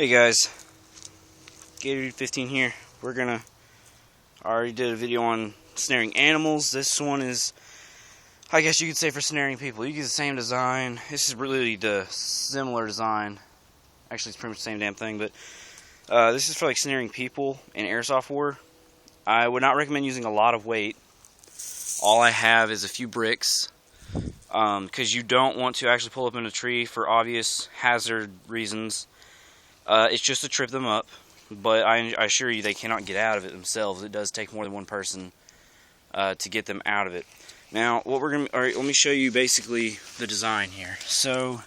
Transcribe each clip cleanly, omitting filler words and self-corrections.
Hey guys, Gator15 here. I already did a video on snaring animals. This one is, I guess you could say, for snaring people. You get the same design. This is really the similar design. Actually, it's pretty much the same damn thing, but this is for like snaring people in Airsoft war. I would not recommend using a lot of weight. All I have is a few bricks, because you don't want to actually pull up in a tree for obvious hazard reasons. It's just to trip them up, but I assure you they cannot get out of it themselves. It does take more than one person to get them out of it. Now, alright, let me show you basically the design here. So,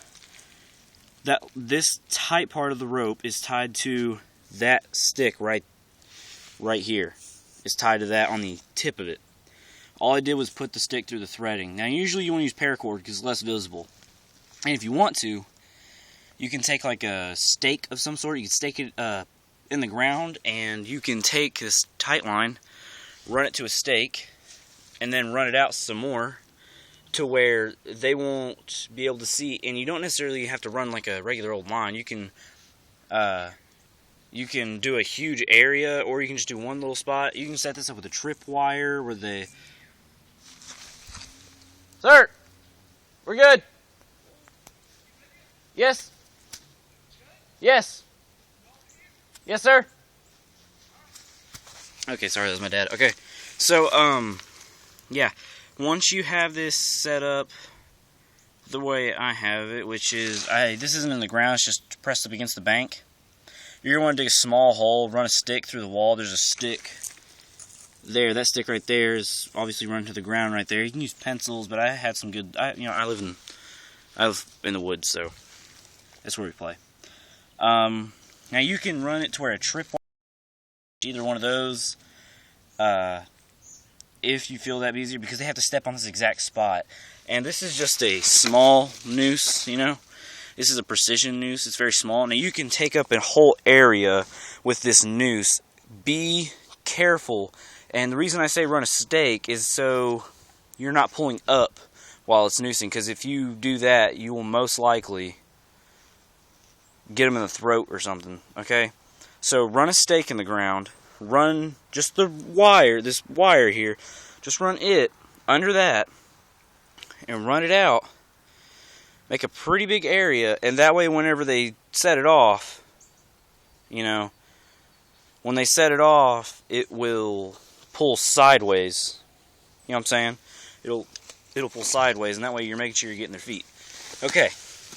this tight part of the rope is tied to that stick right here. It's tied to that on the tip of it. All I did was put the stick through the threading. Now, usually you want to use paracord because it's less visible. And if you want to, you can take like a stake of some sort. You can stake it in the ground, and you can take this tight line, run it to a stake, and then run it out some more to where they won't be able to see. And you don't necessarily have to run like a regular old line. You can do a huge area, or you can just do one little spot. You can set this up with a tripwire where the... Sir! We're good! Yes? Yes. Yes, sir. Okay, sorry, that was my dad. Okay, so, yeah. Once you have this set up the way I have it, which is, this isn't in the ground, it's just pressed up against the bank. You're going to want to dig a small hole, run a stick through the wall. There's a stick there. That stick right there is obviously run to the ground right there. You can use pencils, but I had some good, I live in the woods, so that's where we play. Now you can run it to where a tripwire, either one of those, if you feel that easier, because they have to step on this exact spot. And this is just a small noose, This is a precision noose. It's very small. Now you can take up a whole area with this noose. Be careful. And the reason I say run a stake is so you're not pulling up while it's noosing, because if you do that, you will most likely get them in the throat or something, okay? So run a stake in the ground, run just the wire, this wire here, just run it under that, and run it out. Make a pretty big area, and that way whenever they set it off, when they set it off, it will pull sideways. You know what I'm saying? It'll pull sideways, and that way you're making sure you're getting their feet. Okay,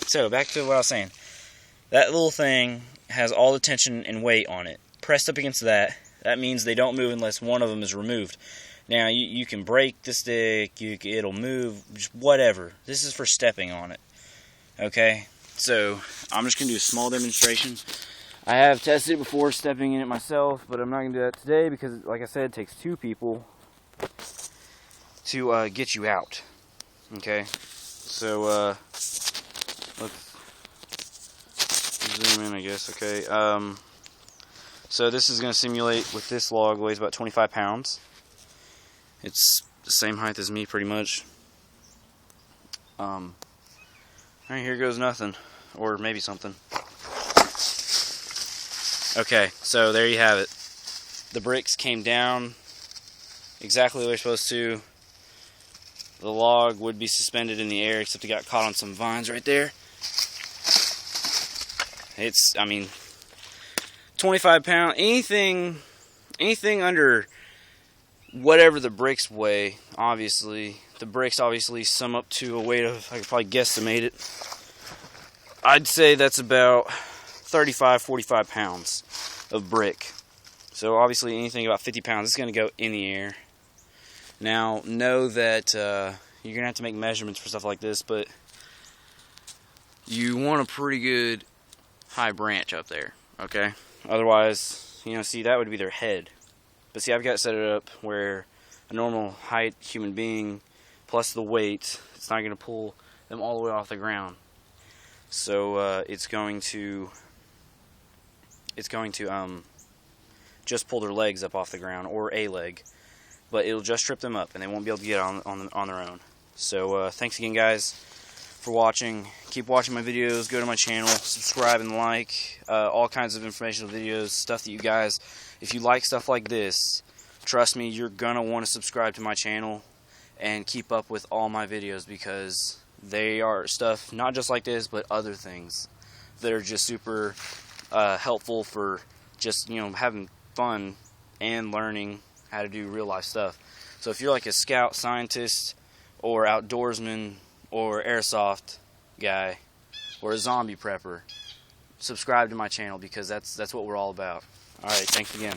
so back to what I was saying. That little thing has all the tension and weight on it. Pressed up against that, that means they don't move unless one of them is removed. Now, you can break the stick, it'll move, just whatever. This is for stepping on it. Okay? So, I'm just going to do a small demonstration. I have tested it before stepping in it myself, but I'm not going to do that today because, like I said, it takes two people to get you out. Okay? So, let's zoom in, I guess. Okay, so this is going to simulate with this log, weighs about 25 pounds. It's the same height as me, pretty much. Alright, here goes nothing. Or maybe something. Okay, so there you have it. The bricks came down exactly the way they're supposed to. The log would be suspended in the air, except it got caught on some vines right there. It's, 25 pounds, anything under whatever the bricks weigh, obviously. The bricks obviously sum up to a weight of, I could probably guesstimate it. I'd say that's about 35, 45 pounds of brick. So obviously anything about 50 pounds is going to go in the air. Now, know that you're going to have to make measurements for stuff like this, but you want a pretty good high branch up there, okay? Otherwise, see, that would be their head. But see, I've got to set it up where a normal height human being plus the weight, it's not going to pull them all the way off the ground. So it's going to just pull their legs up off the ground, or a leg, but it'll just trip them up, and they won't be able to get on their own. So thanks again, guys, for watching. Keep watching my videos. Go to my channel, subscribe and like. All kinds of informational videos, stuff that you guys, if you like stuff like this, trust me, you're gonna want to subscribe to my channel and keep up with all my videos, because they are stuff not just like this, but other things that are just super helpful for just, you know, having fun and learning how to do real life stuff. So if you're like a scout, scientist, or outdoorsman, or airsoft guy, or a zombie prepper, subscribe to my channel, because that's what we're all about. Alright, thanks again.